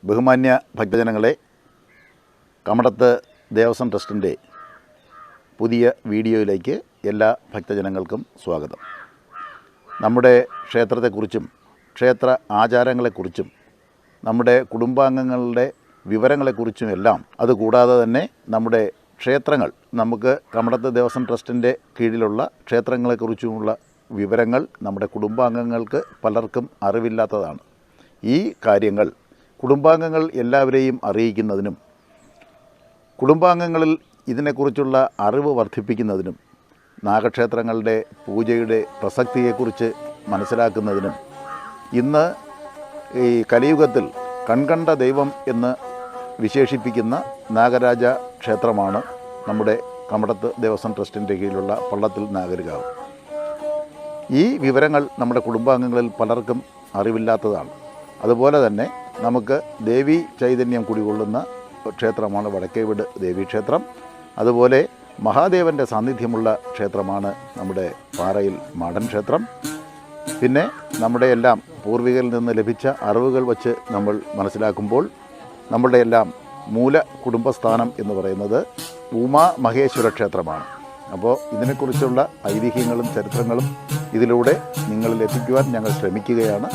ബഹുമാന്യ ഭക്തജനങ്ങളെ, കമടത്ത് ദേവസ്വം ട്രസ്റ്റിൻ്റെ പുതിയ വീഡിയോയിലേക്ക് എല്ലാ ഭക്തജനങ്ങൾക്കും സ്വാഗതം. നമ്മുടെ ക്ഷേത്രത്തെക്കുറിച്ചും ക്ഷേത്ര ആചാരങ്ങളെക്കുറിച്ചും നമ്മുടെ കുടുംബാംഗങ്ങളുടെ വിവരങ്ങളെക്കുറിച്ചുമെല്ലാം, അതുകൂടാതെ തന്നെ നമ്മുടെ ക്ഷേത്രങ്ങൾ, നമുക്ക് കമടത്ത് ദേവസ്വം ട്രസ്റ്റിൻ്റെ കീഴിലുള്ള ക്ഷേത്രങ്ങളെക്കുറിച്ചുമുള്ള വിവരങ്ങൾ നമ്മുടെ കുടുംബാംഗങ്ങൾക്ക് പലർക്കും അറിവില്ലാത്തതാണ്. ഈ കാര്യങ്ങൾ കുടുംബാംഗങ്ങൾ എല്ലാവരെയും അറിയിക്കുന്നതിനും കുടുംബാംഗങ്ങളിൽ ഇതിനെക്കുറിച്ചുള്ള അറിവ് വർദ്ധിപ്പിക്കുന്നതിനും നാഗക്ഷേത്രങ്ങളുടെ പൂജയുടെ പ്രസക്തിയെക്കുറിച്ച് മനസ്സിലാക്കുന്നതിനും ഇന്ന് ഈ കലിയുഗത്തിൽ കൺകണ്ട ദൈവം എന്ന് വിശേഷിപ്പിക്കുന്ന നാഗരാജ ക്ഷേത്രമാണ് നമ്മുടെ കമടത്ത് ദേവസ്വം ട്രസ്റ്റിൻ്റെ കീഴിലുള്ള പള്ളത്തിൽ നാഗരികാവ്. ഈ വിവരങ്ങൾ നമ്മുടെ കുടുംബാംഗങ്ങളിൽ പലർക്കും അറിവില്ലാത്തതാണ്. അതുപോലെ തന്നെ നമുക്ക് ദേവീ ചൈതന്യം കുടികൊള്ളുന്ന ക്ഷേത്രമാണ് വടക്കേവീട് ദേവീക്ഷേത്രം. അതുപോലെ മഹാദേവൻ്റെ സാന്നിധ്യമുള്ള ക്ഷേത്രമാണ് നമ്മുടെ പാറയിൽ മാടൻ ക്ഷേത്രം. പിന്നെ നമ്മുടെ എല്ലാം പൂർവികരിൽ നിന്ന് ലഭിച്ച അറിവുകൾ വച്ച് നമ്മൾ മനസ്സിലാക്കുമ്പോൾ നമ്മളുടെ എല്ലാം മൂല കുടുംബസ്ഥാനം എന്ന് പറയുന്നത് ഉമാ മഹേശ്വര ക്ഷേത്രമാണ്. അപ്പോൾ ഇതിനെക്കുറിച്ചുള്ള ഐതിഹ്യങ്ങളും ചരിത്രങ്ങളും ഇതിലൂടെ നിങ്ങളിൽ എത്തിക്കുവാൻ ഞങ്ങൾ ശ്രമിക്കുകയാണ്.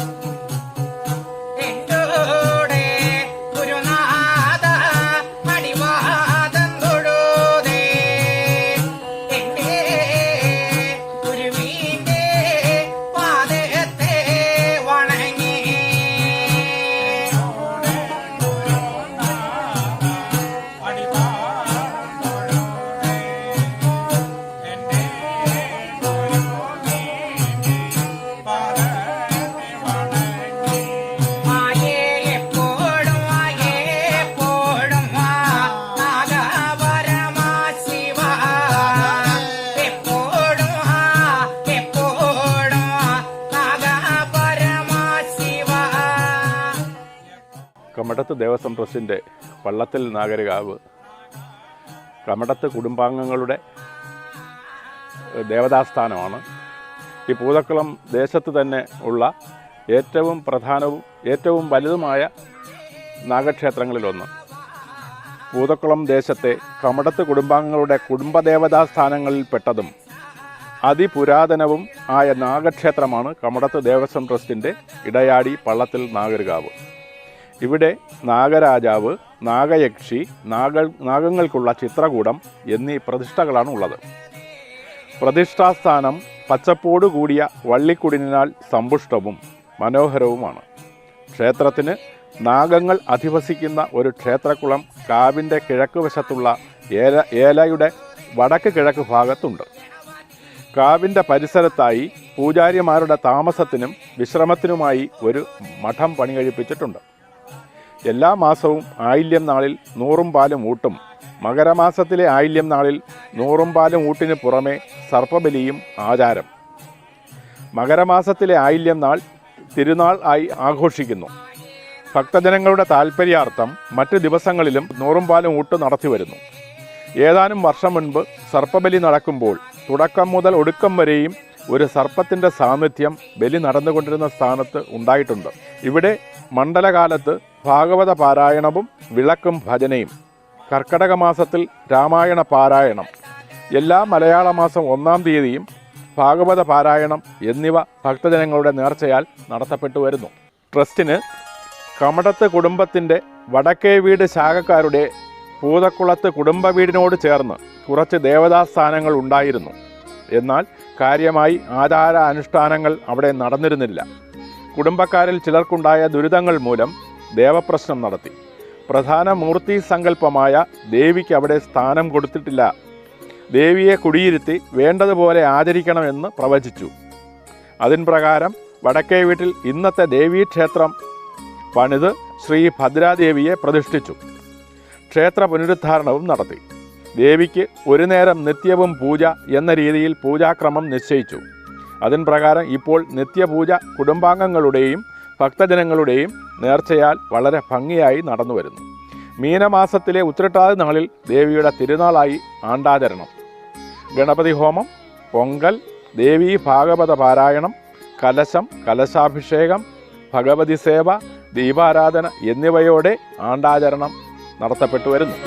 കമടത്ത് ദേവസ്വം ട്രസ്റ്റിൻ്റെ പള്ളത്തിൽ നാഗരികാവ് കമടത്ത് കുടുംബാംഗങ്ങളുടെ ദേവതാസ്ഥാനമാണ്. ഈ പൂതക്കുളം ദേശത്ത് തന്നെ ഉള്ള ഏറ്റവും പ്രധാനവും ഏറ്റവും വലുതുമായ നാഗക്ഷേത്രങ്ങളിലൊന്ന്. പൂതക്കുളം ദേശത്തെ കമടത്ത് കുടുംബാംഗങ്ങളുടെ കുടുംബദേവതാസ്ഥാനങ്ങളിൽപ്പെട്ടതും അതിപുരാതനവും ആയ നാഗക്ഷേത്രമാണ് കമടത്ത് ദേവസ്വം ട്രസ്റ്റിൻ്റെ ഇടയാടി പള്ളത്തിൽ നാഗരികാവ്. ഇവിടെ നാഗരാജാവ്, നാഗയക്ഷി, നാഗങ്ങൾക്കുള്ള ചിത്രകൂടം എന്നീ പ്രതിഷ്ഠകളാണ് ഉള്ളത്. പ്രതിഷ്ഠാസ്ഥാനം പച്ചപ്പോടു കൂടിയ വള്ളിക്കുടിനാൽ സമ്പുഷ്ടവും മനോഹരവുമാണ്. ക്ഷേത്രത്തിന് നാഗങ്ങൾ അധിവസിക്കുന്ന ഒരു ക്ഷേത്രക്കുളം കാവിൻ്റെ കിഴക്ക് വശത്തുള്ള ഏലയുടെ വടക്ക് കിഴക്ക് ഭാഗത്തുണ്ട്. കാവിൻ്റെ പരിസരത്തായി പൂജാരിമാരുടെ താമസത്തിനും വിശ്രമത്തിനുമായി ഒരു മഠം പണികഴിപ്പിച്ചിട്ടുണ്ട്. എല്ലാ മാസവും ആയില്യം നാളിൽ 100 പാലും ഊട്ടും, മകരമാസത്തിലെ ആയില്യം നാളിൽ 100 പാലും ഊട്ടിന് പുറമെ സർപ്പബലിയും ആചാരം. മകരമാസത്തിലെ ആയില്യം നാൾ തിരുനാൾ ആയി ആഘോഷിക്കുന്നു. ഭക്തജനങ്ങളുടെ താൽപ്പര്യാർത്ഥം മറ്റ് ദിവസങ്ങളിലും 100 പാലും ഊട്ട് നടത്തി വരുന്നു. ഏതാനും വർഷം മുൻപ് സർപ്പബലി നടക്കുമ്പോൾ തുടക്കം മുതൽ ഒടുക്കം വരെയും ഒരു സർപ്പത്തിൻ്റെ സാന്നിധ്യം ബലി നടന്നുകൊണ്ടിരുന്ന സ്ഥാനത്ത് ഉണ്ടായിട്ടുണ്ട്. ഇവിടെ മണ്ഡലകാലത്ത് ഭാഗവത പാരായണവും വിളക്കും ഭജനയും, കർക്കടക മാസത്തിൽ രാമായണ പാരായണം, എല്ലാ മലയാള മാസം 1-ാം തീയതിയും ഭാഗവത പാരായണം എന്നിവ ഭക്തജനങ്ങളുടെ നേർച്ചയാൽ നടത്തപ്പെട്ടു വരുന്നു. ട്രസ്റ്റിന് കമടത്ത് കുടുംബത്തിൻ്റെ വടക്കേ വീട് ശാഖക്കാരുടെ പൂതക്കുളത്ത് കുടുംബ വീടിനോട് ചേർന്ന് കുറച്ച് ദേവതാസ്ഥാനങ്ങൾ ഉണ്ടായിരുന്നു. എന്നാൽ കാര്യമായി ആചാര അനുഷ്ഠാനങ്ങൾ അവിടെ നടന്നിരുന്നില്ല. കുടുംബക്കാരിൽ ചിലർക്കുണ്ടായ ദുരിതങ്ങൾ മൂലം ദേവപ്രശ്നം നടത്തി. പ്രധാന മൂർത്തി സങ്കല്പമായ ദേവിക്ക് അവിടെ സ്ഥാനം കൊടുത്തിട്ടില്ല. ദേവിയെ കുടിയിരുത്തി വേണ്ടതുപോലെ ആചരിക്കണമെന്ന് പ്രവചിച്ചു. അതിൻ പ്രകാരം വടക്കേ വീട്ടിൽ ഇന്നത്തെ ദേവീക്ഷേത്രം പണിത് ശ്രീ ഭദ്രാദേവിയെ പ്രതിഷ്ഠിച്ചു. ക്ഷേത്ര പുനരുദ്ധാരണവും നടത്തി. ദേവിക്ക് ഒരു നേരം നിത്യവും പൂജ എന്ന രീതിയിൽ പൂജാക്രമം നിശ്ചയിച്ചു. അതിൻ പ്രകാരം ഇപ്പോൾ നിത്യപൂജ കുടുംബാംഗങ്ങളുടെയും ഭക്തജനങ്ങളുടെയും നേർച്ചയാൽ വളരെ ഭംഗിയായി നടന്നു വരുന്നു. മീനമാസത്തിലെ ഉത്രട്ടാതി നാളിൽ ദേവിയുടെ തിരുനാളായി ആണ്ടാചരണം, ഗണപതി ഹോമം, പൊങ്കൽ, ദേവീ ഭാഗവത പാരായണം, കലശം, കലശാഭിഷേകം, ഭഗവതി സേവ, ദീപാരാധന എന്നിവയോടെ ആണ്ടാചരണം നടത്തപ്പെട്ടു വരുന്നു.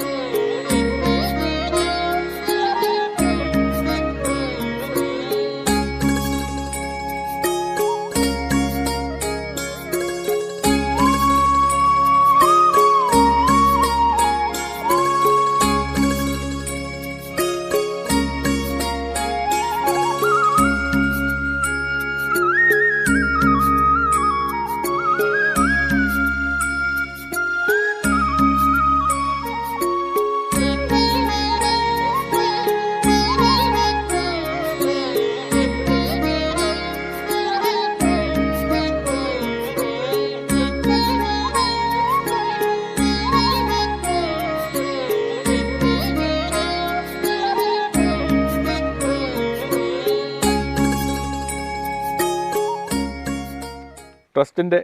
ട്രസ്റ്റിൻ്റെ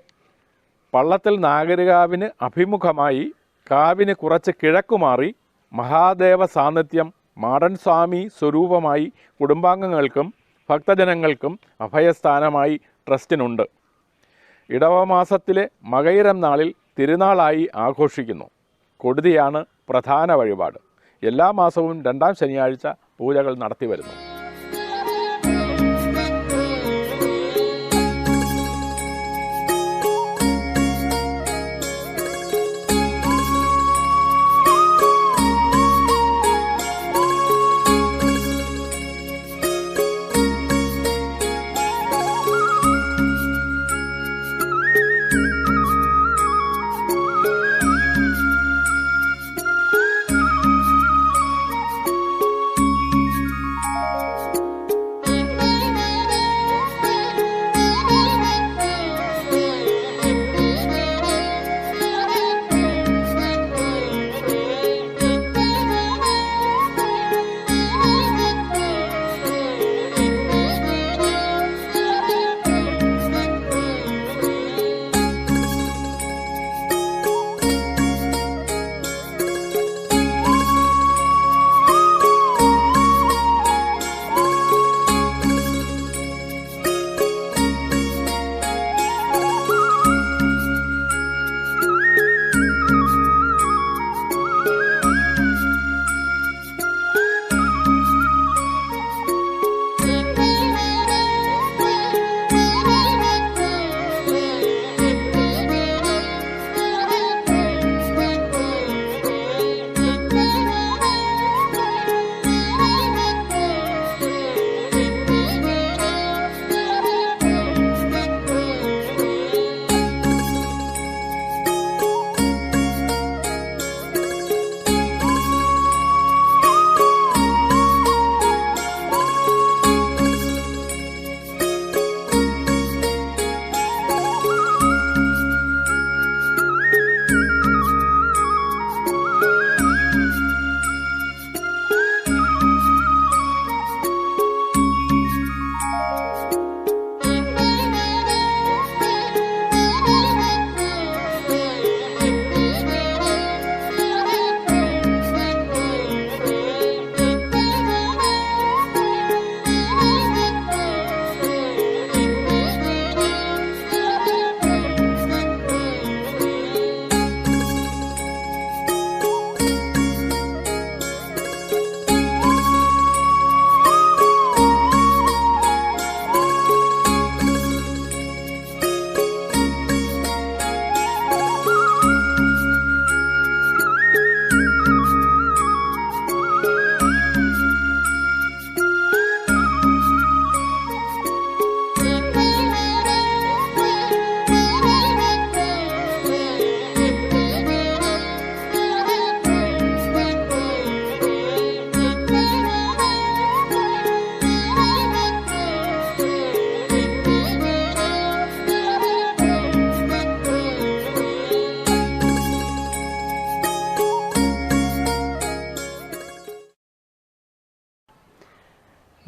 പള്ളത്തിൽ നാഗരികാവിന് അഭിമുഖമായി കാവിന് കുറച്ച് കിഴക്കുമാറി മഹാദേവ സാന്നിധ്യം മാടൻ സ്വാമി സ്വരൂപമായി കുടുംബാംഗങ്ങൾക്കും ഭക്തജനങ്ങൾക്കും അഭയസ്ഥാനമായി ട്രസ്റ്റിനുണ്ട്. ഇടവമാസത്തിലെ മകയിരം നാളിൽ തിരുനാളായി ആഘോഷിക്കുന്നു. കൊടുതിയാണ് പ്രധാന വഴിപാട്. എല്ലാ മാസവും 2ാം ശനിയാഴ്ച പൂജകൾ നടത്തിവരുന്നു.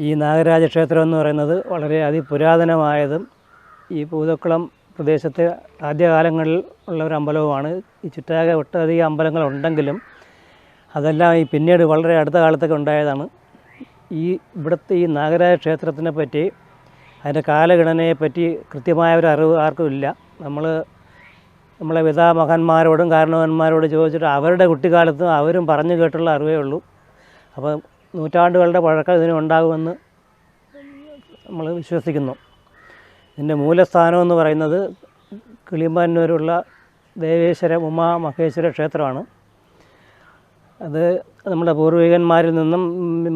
ഈ നാഗരാജ ക്ഷേത്രം എന്ന് പറയുന്നത് വളരെ അതിപുരാതനമായതും ഈ പൂതക്കുളം പ്രദേശത്തെ ആദ്യകാലങ്ങളിൽ ഉള്ള ഒരു അമ്പലവുമാണ്. ഈ ചുറ്റാകെ ഒട്ടധികം അമ്പലങ്ങളുണ്ടെങ്കിലും അതെല്ലാം ഈ പിന്നീട് വളരെ അടുത്ത കാലത്തൊക്കെ ഉണ്ടായതാണ്. ഇവിടുത്തെ ഈ നാഗരാജ ക്ഷേത്രത്തിനെ പറ്റി അതിൻ്റെ കാലഗണനയെപ്പറ്റി കൃത്യമായ ഒരു അറിവ് ആർക്കും ഇല്ല. നമ്മളെ പിതാമഹന്മാരോടും കാരണവന്മാരോടും ചോദിച്ചിട്ട് അവരുടെ കുട്ടിക്കാലത്തും അവരും പറഞ്ഞു കേട്ടുള്ള അറിവേ ഉള്ളൂ. അപ്പോൾ നൂറ്റാണ്ടുകളുടെ പഴക്കം ഇതിനുണ്ടാകുമെന്ന് നമ്മൾ വിശ്വസിക്കുന്നു. ഇതിൻ്റെ മൂലസ്ഥാനം എന്ന് പറയുന്നത് കിളിമാനൂരുള്ള ദേവേശ്വര ഉമാ മഹേശ്വര ക്ഷേത്രമാണ്. അത് നമ്മുടെ പൂർവികന്മാരിൽ നിന്നും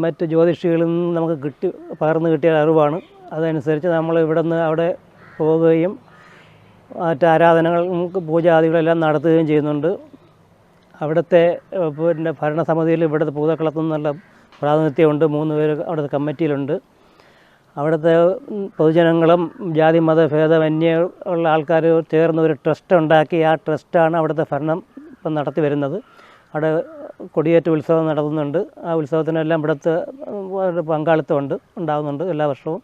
മറ്റ് ജ്യോതിഷികളിൽ നിന്നും നമുക്ക് പകർന്നു കിട്ടിയ അറിവാണ്. അതനുസരിച്ച് നമ്മൾ ഇവിടെ നിന്ന് അവിടെ പോവുകയും മറ്റ് ആരാധനകൾ പൂജാദികളെല്ലാം നടത്തുകയും ചെയ്യുന്നുണ്ട്. അവിടുത്തെ പിന്നെ ഭരണസമിതിയിൽ ഇവിടുത്തെ പൂതക്കളത്തു നിന്നുള്ള പ്രാതിനിധ്യമുണ്ട്. 3 പേര് അവിടുത്തെ കമ്മിറ്റിയിലുണ്ട്. അവിടുത്തെ പൊതുജനങ്ങളും ജാതി മത ഭേദമന്യേ ഉള്ള ആൾക്കാർ ചേർന്ന് ഒരു ട്രസ്റ്റ് ഉണ്ടാക്കി ആ ട്രസ്റ്റാണ് അവിടുത്തെ ഭരണം ഇപ്പം നടത്തി വരുന്നത്. അവിടെ കൊടിയേറ്റ് ഉത്സവം നടത്തുന്നുണ്ട്. ആ ഉത്സവത്തിനെല്ലാം ഇവിടുത്തെ പങ്കാളിത്തമുണ്ട് ഉണ്ടാകുന്നുണ്ട് എല്ലാ വർഷവും.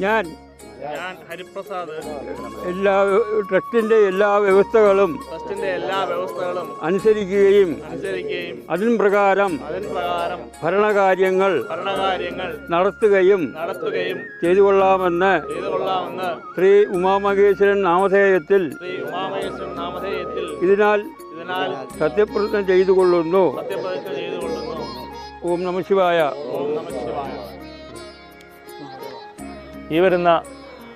ഞാൻ ഹരിപ്രസാദ് ട്രസ്റ്റിന്റെ എല്ലാ വ്യവസ്ഥകളും അനുസരിക്കുകയും അതിൻ പ്രകാരം ഭരണകാര്യങ്ങൾ നടത്തുകയും ചെയ്തുകൊള്ളാമെന്ന് ശ്രീ ഉമാമഹേശ്വരൻ നാമധേയത്തിൽ ഇതിനാൽ സത്യപ്രതിജ്ഞ ചെയ്തുകൊള്ളുന്നു. ഓം നമഃ ശിവായ. ഈ വരുന്ന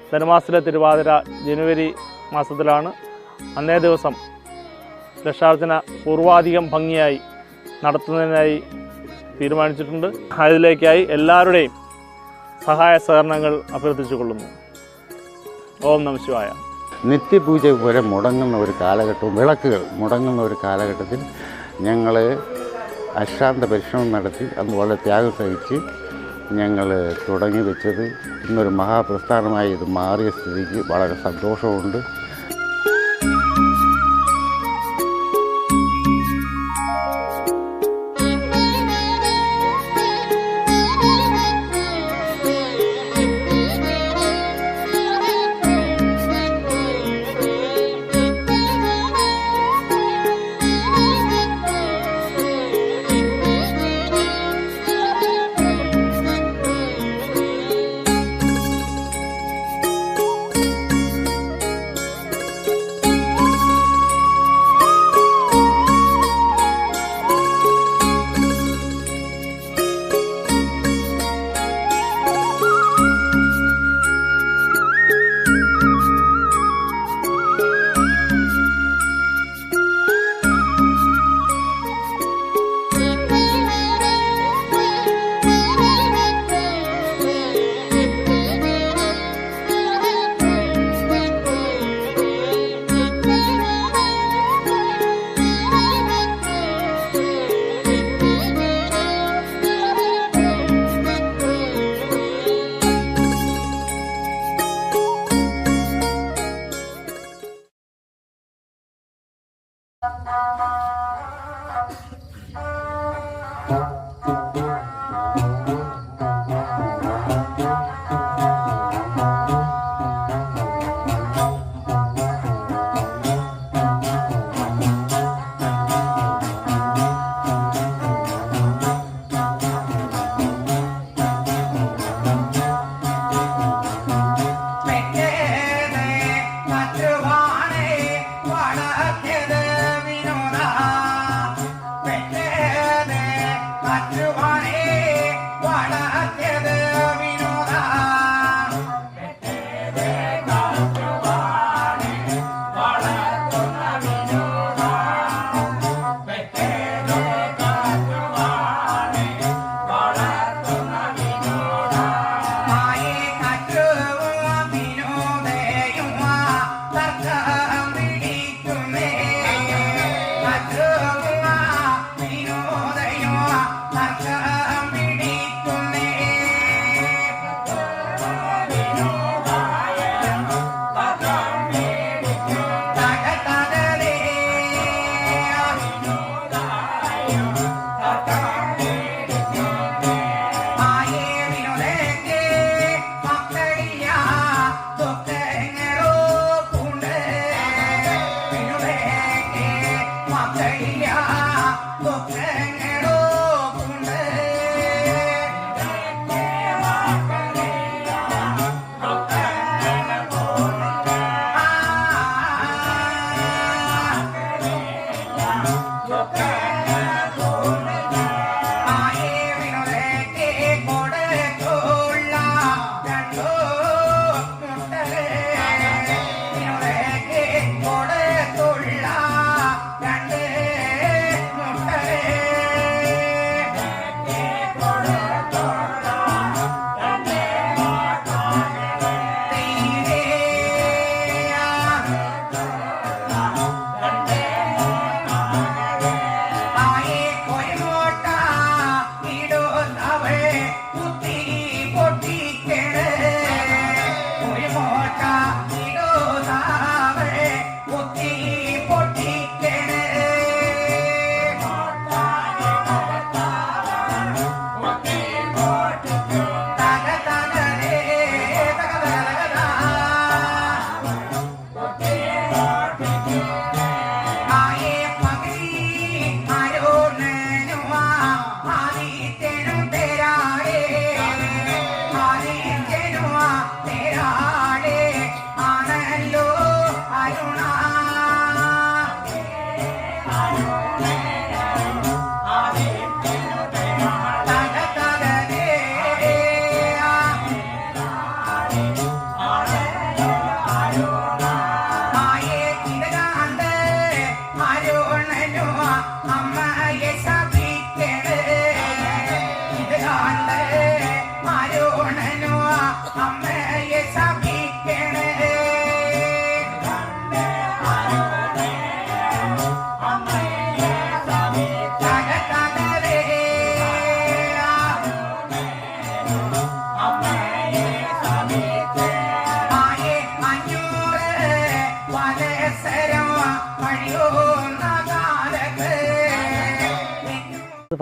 ധനുമാസത്തിലെ തിരുവാതിര ജനുവരി മാസത്തിലാണ്. അന്നേ ദിവസം ലക്ഷാർച്ചന പൂർവാധികം ഭംഗിയായി നടത്തുന്നതിനായി തീരുമാനിച്ചിട്ടുണ്ട്. അതിലേക്കായി എല്ലാവരുടെയും സഹായ സഹകരണങ്ങൾ അഭ്യർത്ഥിച്ചുകൊള്ളുന്നു. ഓം നമഃ ശിവായ. നിത്യപൂജ വരെ മുടങ്ങുന്ന ഒരു കാലഘട്ടവും വിളക്കുകൾ മുടങ്ങുന്ന ഒരു കാലഘട്ടത്തിൽ ഞങ്ങൾ അശ്രാന്ത പരിശ്രമം നടത്തി അന്ന് വളരെ ത്യാഗം സഹിച്ച് ഞങ്ങൾ തുടങ്ങി വെച്ചത് ഇന്നൊരു മഹാപ്രസ്ഥാനമായി ഇത് മാറിയ സ്ഥിതിക്ക് വളരെ സന്തോഷമുണ്ട്. മറ്റുവാണേ വട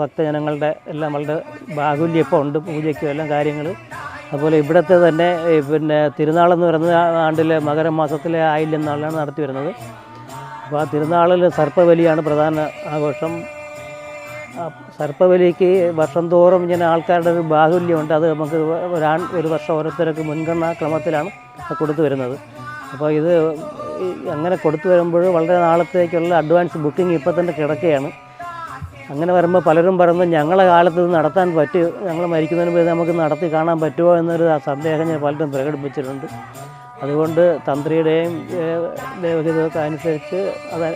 ഭക്തജനങ്ങളുടെ എല്ലാം വളരെ ബാഹുല്യം ഇപ്പോൾ ഉണ്ട്, പൂജയ്ക്കും എല്ലാം കാര്യങ്ങൾ. അതുപോലെ ഇവിടുത്തെ തന്നെ പിന്നെ തിരുനാളെന്ന് പറയുന്നത് ആണ്ടിലെ മകരമാസത്തിലെ ആയില്യം നാളിലാണ് നടത്തി വരുന്നത്. അപ്പോൾ ആ തിരുനാളിൽ സർപ്പബലിയാണ് പ്രധാന ആഘോഷം. സർപ്പബലിക്ക് വർഷം തോറും ഇങ്ങനെ ആൾക്കാരുടെ ഒരു ബാഹുല്യമുണ്ട്. അത് നമുക്ക് ഒരു വർഷം ഓരോരുത്തർക്ക് മുൻഗണനാ ക്രമത്തിലാണ് കൊടുത്തു വരുന്നത്. അപ്പോൾ ഇത് അങ്ങനെ കൊടുത്തു വരുമ്പോൾ വളരെ നാളത്തേക്കുള്ള അഡ്വാൻസ് ബുക്കിംഗ് ഇപ്പോൾ തന്നെ കിടക്കുകയാണ്. അങ്ങനെ വരുമ്പോൾ പലരും പറയുന്നത് ഞങ്ങളെ കാലത്ത് ഇത് നടത്താൻ പറ്റുമോ, ഞങ്ങൾ മരിക്കുന്നതിന് മുമ്പ് നമുക്ക് നടത്തി കാണാൻ പറ്റുമോ എന്നൊരു സന്ദേഹം ഞാൻ പലരും പ്രകടിപ്പിച്ചിട്ടുണ്ട്. അതുകൊണ്ട് തന്ത്രിയുടെയും ദേവഹിതമൊക്കെ അനുസരിച്ച് അത്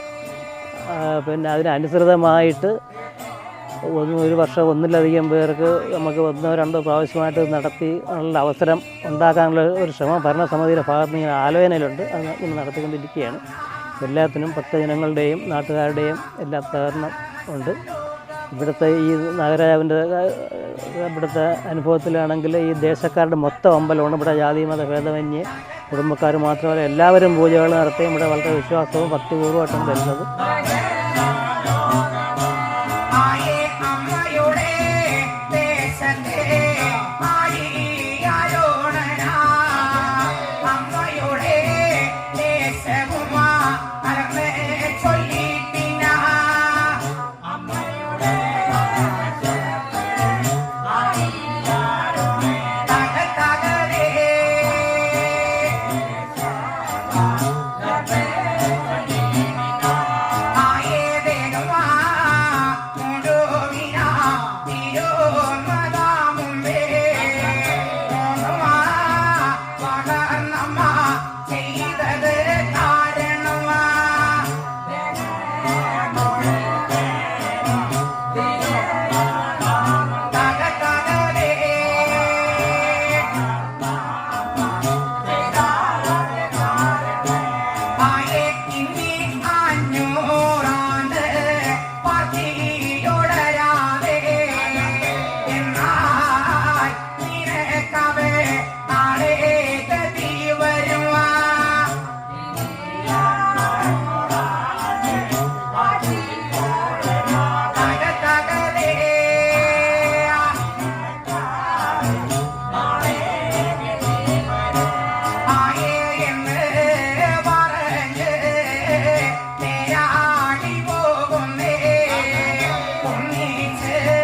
പിന്നെ അതിനനുസൃതമായിട്ട് ഒരു വർഷം ഒന്നിലധികം പേർക്ക് നമുക്ക് ഒന്നോ രണ്ടോ പ്രാവശ്യമായിട്ട് നടത്തി ഉള്ള അവസരം ഉണ്ടാക്കാനുള്ള ഒരു ശ്രമം ഭരണസമിതിയുടെ ഭാഗത്ത് നിന്ന് ഇങ്ങനെ ആലോചനയിലുണ്ട്. അത് ഇങ്ങനെ നടത്തിക്കൊണ്ടിരിക്കുകയാണ്. എല്ലാത്തിനും ഭക്തജനങ്ങളുടെയും നാട്ടുകാരുടെയും എല്ലാ സഹകരണം ഉണ്ട്. ഇവിടുത്തെ ഈ നാഗരാജാവിൻ്റെ ഇവിടുത്തെ അനുഭവത്തിലാണെങ്കിൽ ഈ ദേശക്കാരുടെ മൊത്തം അമ്പലമാണ്. ഇവിടെ ജാതിമത ഭേദമന്യേ കുടുംബക്കാർ മാത്രമല്ല എല്ലാവരും പൂജകൾ നടത്തുകയും ഇവിടെ വളരെ വിശ്വാസവും ഭക്തിപൂർവ്വമായിട്ടാണ് വരുന്നത്. Hey